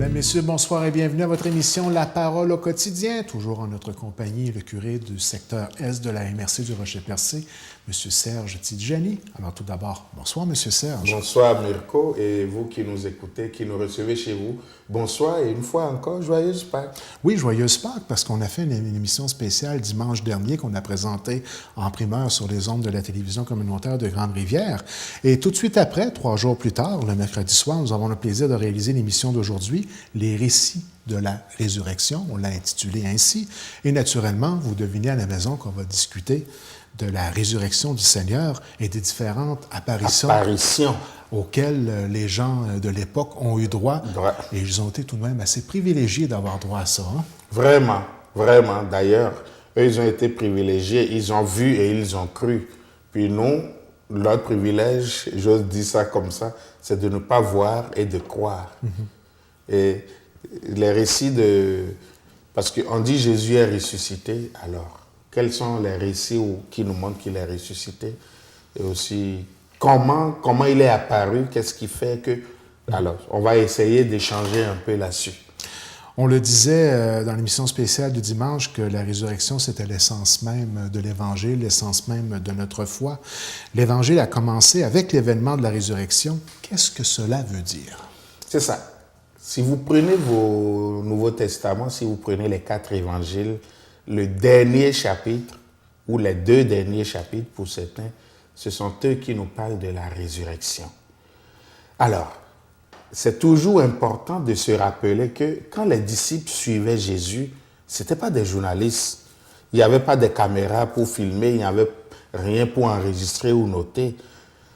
Mesdames, Messieurs, bonsoir et bienvenue à votre émission La Parole au quotidien. Toujours en notre compagnie, le curé du secteur Est de la MRC du Rocher-Percé, M. Serge Tidjani. Alors tout d'abord, bonsoir M. Serge. Bonsoir Mirko et vous qui nous écoutez, qui nous recevez chez vous. Bonsoir et une fois encore, joyeuse Pâques. Oui, joyeuse Pâques parce qu'on a fait une émission spéciale dimanche dernier qu'on a présentée en primeur sur les ondes de la télévision communautaire de Grande-Rivière. Et tout de suite après, 3 jours plus tard, le mercredi soir, nous avons le plaisir de réaliser l'émission d'aujourd'hui, Les récits de la résurrection. On l'a intitulé ainsi. Et naturellement, vous devinez à la maison qu'on va discuter de la résurrection du Seigneur et des différentes apparitions auxquelles les gens de l'époque ont eu droit. Et ils ont été tout de même assez privilégiés d'avoir droit à ça. Hein? Vraiment, vraiment. D'ailleurs, eux, ils ont été privilégiés, ils ont vu et ils ont cru. Puis nous, notre privilège, j'ose dire ça comme ça, c'est de ne pas voir et de croire. Mm-hmm. Et les récits de... Parce qu'on dit Jésus est ressuscité, alors quels sont les récits qui nous montrent qu'il est ressuscité? Et aussi, comment il est apparu? Qu'est-ce qui fait que... Alors, on va essayer d'échanger un peu là-dessus. On le disait dans l'émission spéciale du dimanche que la résurrection, c'était l'essence même de l'Évangile, l'essence même de notre foi. L'Évangile a commencé avec l'événement de la résurrection. Qu'est-ce que cela veut dire? C'est ça. Si vous prenez vos Nouveaux Testaments, si vous prenez les 4 évangiles, le dernier chapitre, ou les 2 derniers chapitres pour certains, ce sont eux qui nous parlent de la résurrection. Alors, c'est toujours important de se rappeler que quand les disciples suivaient Jésus, ce n'étaient pas des journalistes. Il n'y avait pas de caméras pour filmer, il n'y avait rien pour enregistrer ou noter.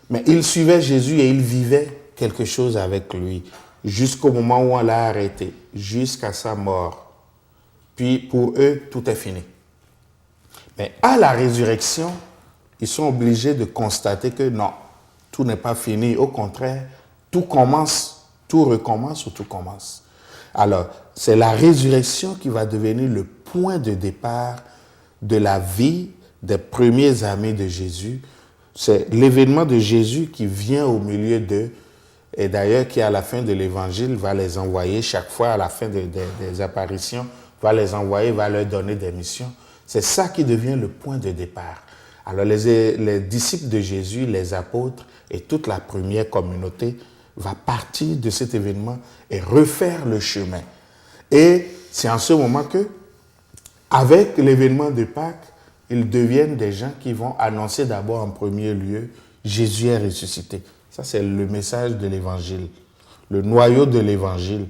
Mais ils suivaient Jésus et ils vivaient quelque chose avec lui, jusqu'au moment où on l'a arrêté, jusqu'à sa mort. Puis pour eux, tout est fini. Mais à la résurrection, ils sont obligés de constater que non, tout n'est pas fini. Au contraire, tout commence, tout recommence ou tout commence. Alors, c'est la résurrection qui va devenir le point de départ de la vie des premiers amis de Jésus. C'est l'événement de Jésus qui vient au milieu d'eux et d'ailleurs qui, à la fin de l'évangile, va les envoyer chaque fois à la fin des apparitions, va les envoyer, va leur donner des missions. C'est ça qui devient le point de départ. Alors les disciples de Jésus, les apôtres et toute la première communauté va partir de cet événement et refaire le chemin. Et c'est en ce moment que, avec l'événement de Pâques, ils deviennent des gens qui vont annoncer d'abord en premier lieu Jésus est ressuscité. Ça, c'est le message de l'évangile, le noyau de l'évangile.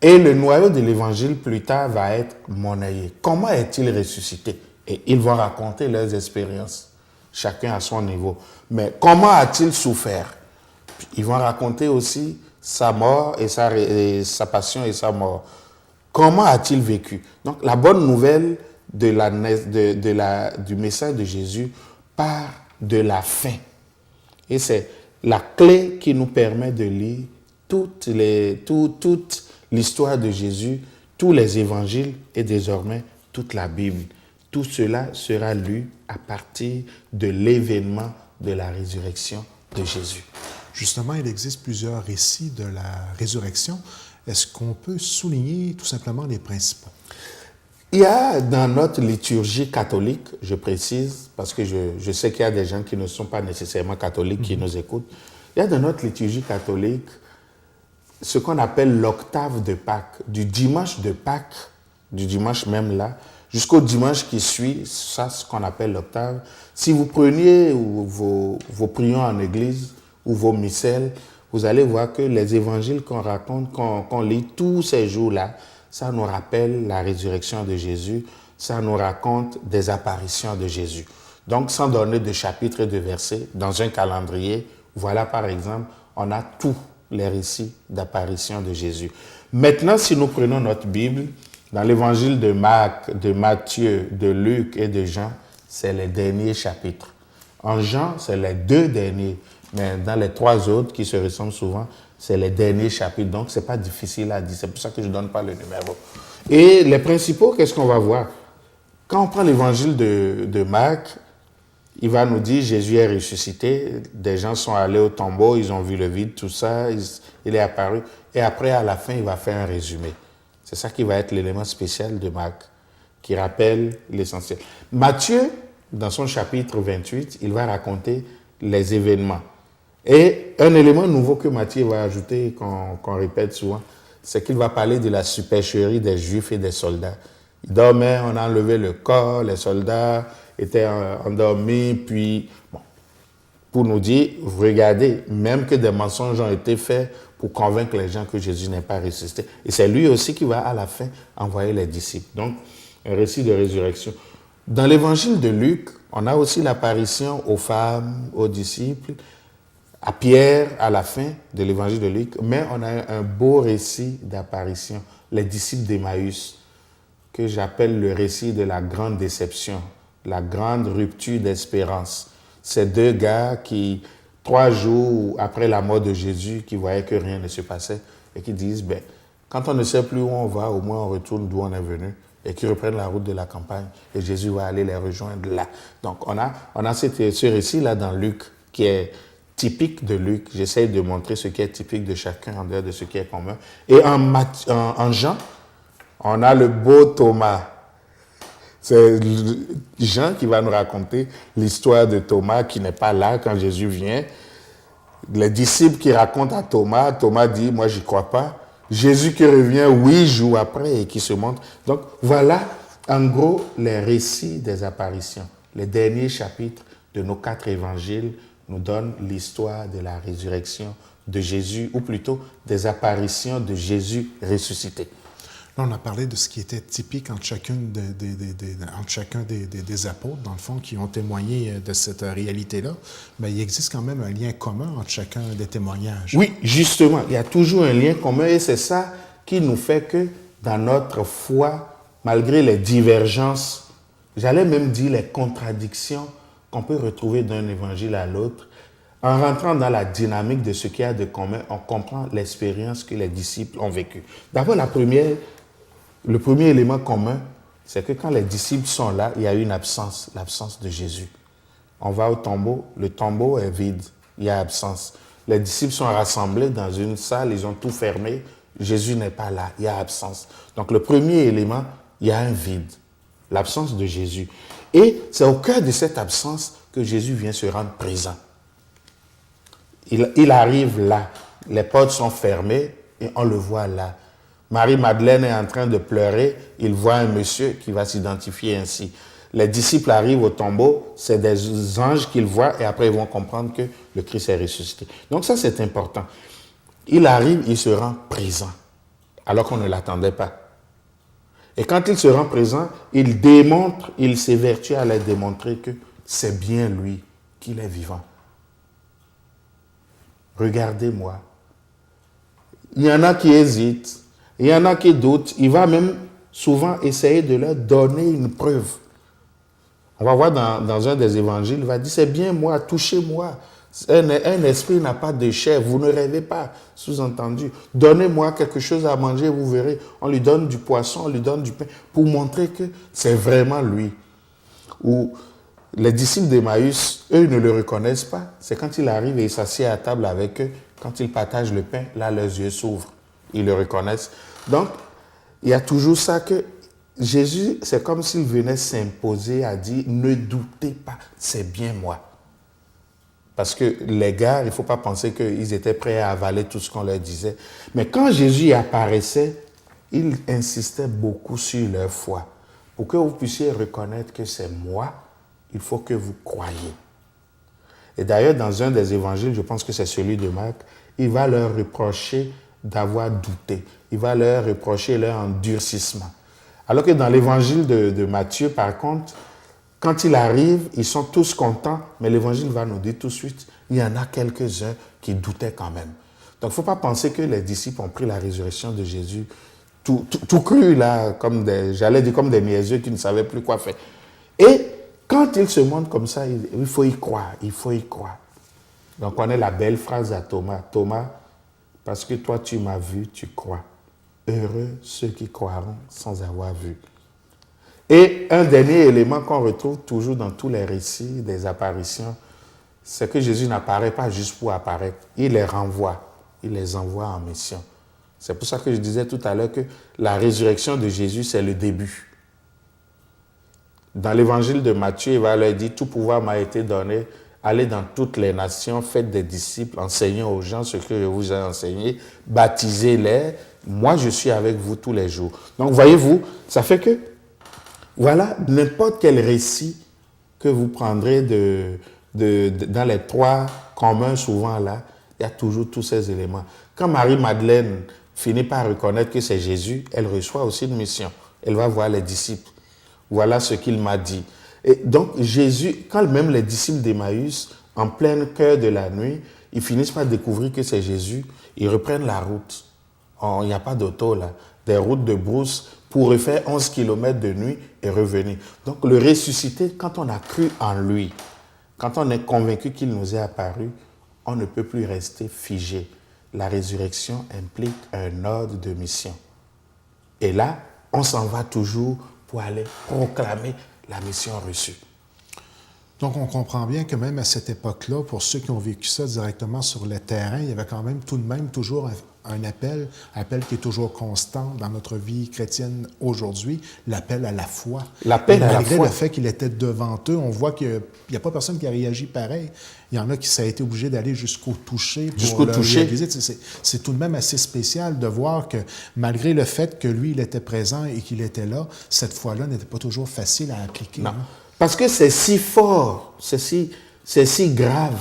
Et le noyau de l'évangile, plus tard, va être monnayé. Comment est-il ressuscité? Et ils vont raconter leurs expériences, chacun à son niveau. Mais comment a-t-il souffert? Ils vont raconter aussi sa mort et sa passion et sa mort. Comment a-t-il vécu? Donc, la bonne nouvelle du message de Jésus part de la fin. Et c'est la clé qui nous permet de lire toute l'histoire de Jésus, tous les évangiles et désormais toute la Bible. Tout cela sera lu à partir de l'événement de la résurrection de Jésus. Justement, il existe plusieurs récits de la résurrection. Est-ce qu'on peut souligner tout simplement les principaux? Il y a dans notre liturgie catholique, je précise, parce que je sais qu'il y a des gens qui ne sont pas nécessairement catholiques qui nous écoutent, il y a dans notre liturgie catholique ce qu'on appelle l'octave de Pâques, du dimanche de Pâques, du dimanche même là, jusqu'au dimanche qui suit, ça c'est ce qu'on appelle l'octave. Si vous preniez vos prions en église ou vos missels, vous allez voir que les évangiles qu'on raconte, qu'on lit tous ces jours-là, ça nous rappelle la résurrection de Jésus, ça nous raconte des apparitions de Jésus. Donc, sans donner de chapitres et de versets, dans un calendrier, voilà par exemple, on a tous les récits d'apparition de Jésus. Maintenant, si nous prenons notre Bible, dans l'évangile de Marc, de Matthieu, de Luc et de Jean, c'est les derniers chapitres. En Jean, c'est les 2 derniers, mais dans les 3 autres qui se ressemblent souvent, c'est les derniers chapitres. Donc, ce n'est pas difficile à dire. C'est pour ça que je ne donne pas le numéro. Et les principaux, qu'est-ce qu'on va voir? Quand on prend l'évangile de Marc, il va nous dire Jésus est ressuscité, des gens sont allés au tombeau, ils ont vu le vide, tout ça, il est apparu. Et après, à la fin, il va faire un résumé. C'est ça qui va être l'élément spécial de Marc, qui rappelle l'essentiel. Matthieu, dans son chapitre 28, il va raconter les événements. Et un élément nouveau que Matthieu va ajouter, qu'on répète souvent, c'est qu'il va parler de la supercherie des Juifs et des soldats. Ils dormaient, on a enlevé le corps, les soldats étaient endormis, puis, bon, pour nous dire, regardez, même que des mensonges ont été faits pour convaincre les gens que Jésus n'est pas ressuscité. Et c'est lui aussi qui va, à la fin, envoyer les disciples. Donc, un récit de résurrection. Dans l'évangile de Luc, on a aussi l'apparition aux femmes, aux disciples, à Pierre à la fin de l'évangile de Luc, mais on a un beau récit d'apparition, les disciples d'Emmaüs, que j'appelle le récit de la grande déception, la grande rupture d'espérance. Ces deux gars qui, 3 jours après la mort de Jésus, qui voyaient que rien ne se passait et qui disent, ben, quand on ne sait plus où on va, au moins on retourne d'où on est venu, et qui reprennent la route de la campagne, et Jésus va aller les rejoindre là. Donc on a ce récit-là dans Luc, qui est typique de Luc. J'essaie de montrer ce qui est typique de chacun en dehors de ce qui est commun. Et en Jean, on a le beau Thomas. C'est Jean qui va nous raconter l'histoire de Thomas qui n'est pas là quand Jésus vient. Les disciples qui racontent à Thomas, Thomas dit, moi j'y crois pas. Jésus qui revient 8 jours après et qui se montre. Donc voilà en gros les récits des apparitions. Les derniers chapitres de nos 4 évangiles nous donnent l'histoire de la résurrection de Jésus, ou plutôt des apparitions de Jésus ressuscité. Là, on a parlé de ce qui était typique entre chacun des apôtres, dans le fond, qui ont témoigné de cette réalité-là. Mais il existe quand même un lien commun entre chacun des témoignages. Oui, justement, il y a toujours un lien commun et c'est ça qui nous fait que dans notre foi, malgré les divergences, j'allais même dire les contradictions qu'on peut retrouver d'un évangile à l'autre, en rentrant dans la dynamique de ce qu'il y a de commun, on comprend l'expérience que les disciples ont vécue. D'abord, le premier élément commun, c'est que quand les disciples sont là, il y a une absence, l'absence de Jésus. On va au tombeau, le tombeau est vide, il y a absence. Les disciples sont rassemblés dans une salle, ils ont tout fermé, Jésus n'est pas là, il y a absence. Donc le premier élément, il y a un vide, l'absence de Jésus. Et c'est au cœur de cette absence que Jésus vient se rendre présent. Il arrive là, les portes sont fermées et on le voit là. Marie-Madeleine est en train de pleurer, il voit un monsieur qui va s'identifier ainsi. Les disciples arrivent au tombeau, c'est des anges qu'ils voient et après ils vont comprendre que le Christ est ressuscité. Donc ça c'est important. Il arrive, il se rend présent, alors qu'on ne l'attendait pas. Et quand il se rend présent, il démontre, il s'évertue à leur démontrer que c'est bien lui, qu'il est vivant. Regardez-moi. Il y en a qui hésitent, il y en a qui doutent. Il va même souvent essayer de leur donner une preuve. On va voir dans un des évangiles, il va dire, c'est bien moi, touchez-moi. Un esprit n'a pas de chair, vous ne rêvez pas, sous-entendu. Donnez-moi quelque chose à manger, vous verrez. On lui donne du poisson, on lui donne du pain, pour montrer que c'est vraiment lui. Ou les disciples d'Emmaüs, eux, ne le reconnaissent pas. C'est quand il arrive et il s'assied à table avec eux, quand il partage le pain, là, leurs yeux s'ouvrent. Ils le reconnaissent. Donc, il y a toujours ça que Jésus, c'est comme s'il venait s'imposer à dire, ne doutez pas, c'est bien moi. Parce que les gars, il ne faut pas penser qu'ils étaient prêts à avaler tout ce qu'on leur disait. Mais quand Jésus apparaissait, il insistait beaucoup sur leur foi. Pour que vous puissiez reconnaître que c'est moi, il faut que vous croyiez. Et d'ailleurs, dans un des évangiles, je pense que c'est celui de Marc, il va leur reprocher d'avoir douté. Il va leur reprocher leur endurcissement. Alors que dans l'évangile de Matthieu, par contre, quand il arrive, ils sont tous contents, mais l'évangile va nous dire tout de suite, il y en a quelques-uns qui doutaient quand même. Donc, il ne faut pas penser que les disciples ont pris la résurrection de Jésus tout cru, là, j'allais dire comme des niaiseux qui ne savaient plus quoi faire. Et quand il se montre comme ça, il faut y croire, il faut y croire. Donc, on a la belle phrase à Thomas. Thomas, parce que toi, tu m'as vu, tu crois. Heureux ceux qui croiront sans avoir vu. Et un dernier élément qu'on retrouve toujours dans tous les récits des apparitions, c'est que Jésus n'apparaît pas juste pour apparaître, il les renvoie, il les envoie en mission. C'est pour ça que je disais tout à l'heure que la résurrection de Jésus, c'est le début. Dans l'évangile de Matthieu, il va leur dire, tout pouvoir m'a été donné, allez dans toutes les nations, faites des disciples, enseignez aux gens ce que je vous ai enseigné, baptisez-les, moi je suis avec vous tous les jours. Donc voyez-vous, ça fait que, voilà, n'importe quel récit que vous prendrez dans les trois communs souvent là, il y a toujours tous ces éléments. Quand Marie-Madeleine finit par reconnaître que c'est Jésus, elle reçoit aussi une mission. Elle va voir les disciples. Voilà ce qu'il m'a dit. Et donc Jésus, quand même les disciples d'Emmaüs, en plein cœur de la nuit, ils finissent par découvrir que c'est Jésus, ils reprennent la route. Oh, il n'y a pas d'auto là, des routes de brousse pour refaire 11 km de nuit et revenir. Donc le ressuscité, quand on a cru en lui, quand on est convaincu qu'il nous est apparu, on ne peut plus rester figé. La résurrection implique un ordre de mission. Et là, on s'en va toujours pour aller proclamer la mission reçue. Donc, on comprend bien que même à cette époque-là, pour ceux qui ont vécu ça directement sur le terrain, il y avait quand même tout de même toujours un appel qui est toujours constant dans notre vie chrétienne aujourd'hui, l'appel à la foi. L'appel à la foi. Malgré le fait qu'il était devant eux, on voit qu'il n'y a pas personne qui a réagi pareil. Il y en a qui ça a été obligé d'aller jusqu'au toucher pour le réaliser. C'est tout de même assez spécial de voir que malgré le fait que lui, il était présent et qu'il était là, cette foi-là n'était pas toujours facile à appliquer. Non. Hein? Parce que c'est si fort, c'est si grave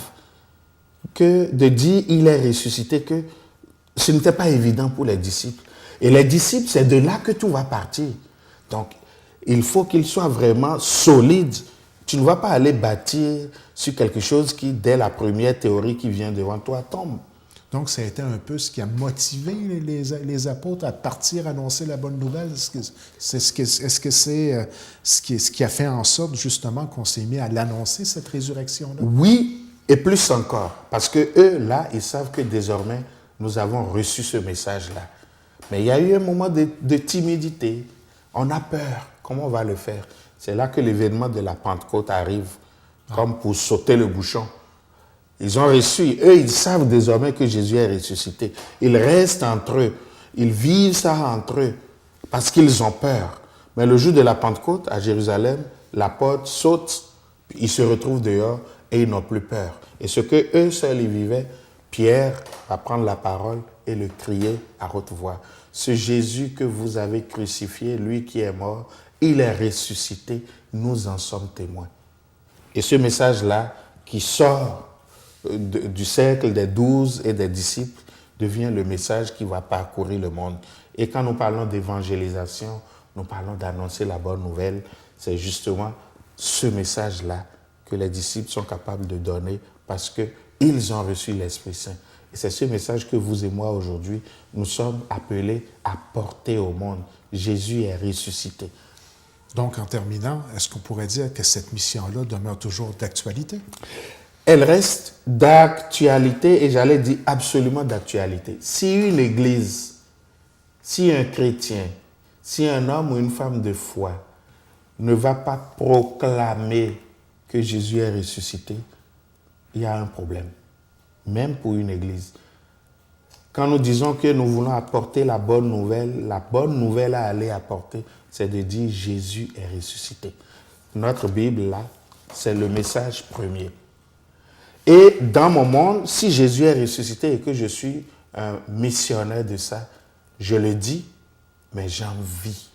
que de dire il est ressuscité que ce n'était pas évident pour les disciples. Et les disciples, c'est de là que tout va partir. Donc, il faut qu'ils soient vraiment solides. Tu ne vas pas aller bâtir sur quelque chose qui, dès la première théorie qui vient devant toi, tombe. Donc, ça a été un peu ce qui a motivé les apôtres à partir annoncer la bonne nouvelle. Est-ce que c'est ce qui a fait en sorte, justement, qu'on s'est mis à l'annoncer, cette résurrection-là? Oui, et plus encore. Parce que eux, là, ils savent que désormais, nous avons reçu ce message-là. Mais il y a eu un moment de timidité. On a peur. Comment on va le faire? C'est là que l'événement de la Pentecôte arrive, comme pour sauter le bouchon. Ils ont reçu, eux, ils savent désormais que Jésus est ressuscité. Ils restent entre eux. Ils vivent ça entre eux parce qu'ils ont peur. Mais le jour de la Pentecôte, à Jérusalem, la porte saute, ils se retrouvent dehors et ils n'ont plus peur. Et ce que eux seuls y vivaient, Pierre va prendre la parole et le crier à haute voix. Ce Jésus que vous avez crucifié, lui qui est mort, il est ressuscité, nous en sommes témoins. Et ce message-là, qui sort du cercle des 12 et des disciples, devient le message qui va parcourir le monde. Et quand nous parlons d'évangélisation, nous parlons d'annoncer la bonne nouvelle, c'est justement ce message-là que les disciples sont capables de donner parce qu'ils ont reçu l'Esprit Saint. Et c'est ce message que vous et moi aujourd'hui, nous sommes appelés à porter au monde. Jésus est ressuscité. Donc, en terminant, est-ce qu'on pourrait dire que cette mission-là demeure toujours d'actualité? Elle reste d'actualité et j'allais dire absolument d'actualité. Si une église, si un chrétien, si un homme ou une femme de foi ne va pas proclamer que Jésus est ressuscité, il y a un problème, même pour une église. Quand nous disons que nous voulons apporter la bonne nouvelle à aller apporter, c'est de dire Jésus est ressuscité. Notre Bible, là, c'est le message premier. Et dans mon monde, si Jésus est ressuscité et que je suis un missionnaire de ça, je le dis, mais j'en vis.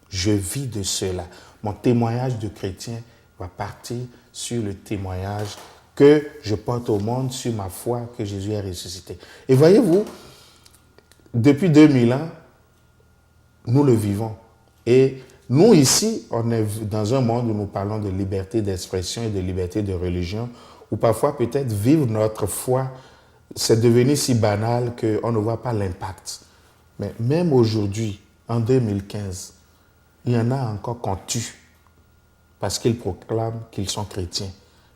Je vis de cela. Mon témoignage de chrétien va partir sur le témoignage que je porte au monde sur ma foi que Jésus est ressuscité. Et voyez-vous, depuis 2000 ans, nous le vivons. Et nous, ici, on est dans un monde où nous parlons de liberté d'expression et de liberté de religion, où parfois, peut-être, vivre notre foi, c'est devenu si banal qu'on ne voit pas l'impact. Mais même aujourd'hui, en 2015, il y en a encore qu'on tue parce qu'ils proclament qu'ils sont chrétiens.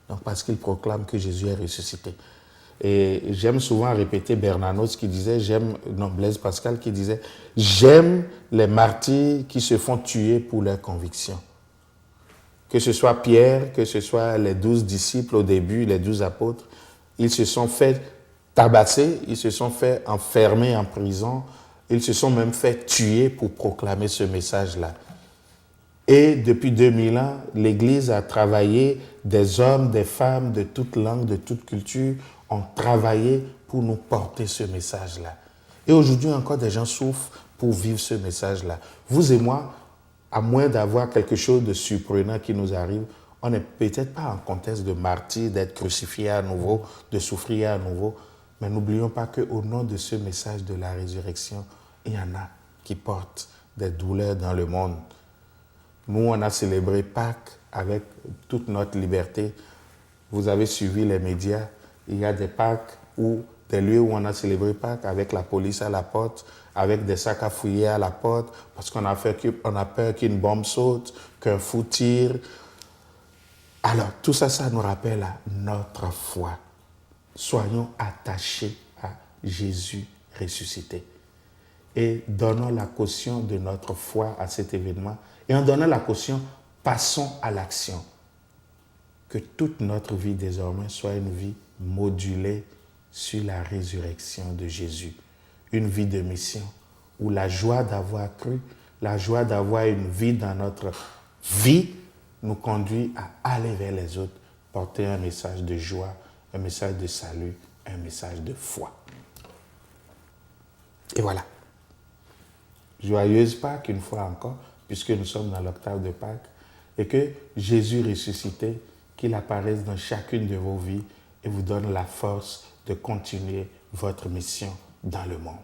Donc, parce qu'ils proclament que Jésus est ressuscité. Et j'aime souvent répéter Bernanos qui disait, Blaise Pascal qui disait, j'aime les martyrs qui se font tuer pour leurs convictions. que ce soit Pierre, que ce soit les 12 disciples au début, les 12 apôtres, ils se sont fait tabasser, ils se sont fait enfermer en prison, ils se sont même fait tuer pour proclamer ce message-là. Et depuis 2000 ans, l'Église a travaillé, des hommes, des femmes de toute langue, de toute culture, ont travaillé pour nous porter ce message-là. Et aujourd'hui encore, des gens souffrent pour vivre ce message-là. Vous et moi, à moins d'avoir quelque chose de surprenant qui nous arrive, on n'est peut-être pas en contexte de martyr, d'être crucifié à nouveau, de souffrir à nouveau. Mais n'oublions pas qu'au nom de ce message de la résurrection, il y en a qui portent des douleurs dans le monde. Nous, on a célébré Pâques avec toute notre liberté. Vous avez suivi les médias. Il y a des Pâques ou des lieux où on a célébré Pâques avec la police à la porte, avec des sacs à fouiller à la porte, parce qu'on a peur qu'une bombe saute, qu'un fou tire. Alors, tout ça, ça nous rappelle à notre foi. Soyons attachés à Jésus ressuscité. Et donnons la caution de notre foi à cet événement. Et en donnant la caution, passons à l'action. Que toute notre vie désormais soit une vie modulée sur la résurrection de Jésus. Une vie de mission où la joie d'avoir cru, la joie d'avoir une vie dans notre vie nous conduit à aller vers les autres, porter un message de joie, un message de salut, un message de foi. Et voilà. Joyeuse Pâques une fois encore, puisque nous sommes dans l'octave de Pâques, et que Jésus ressuscité, qu'il apparaisse dans chacune de vos vies et vous donne la force de continuer votre mission dans le monde.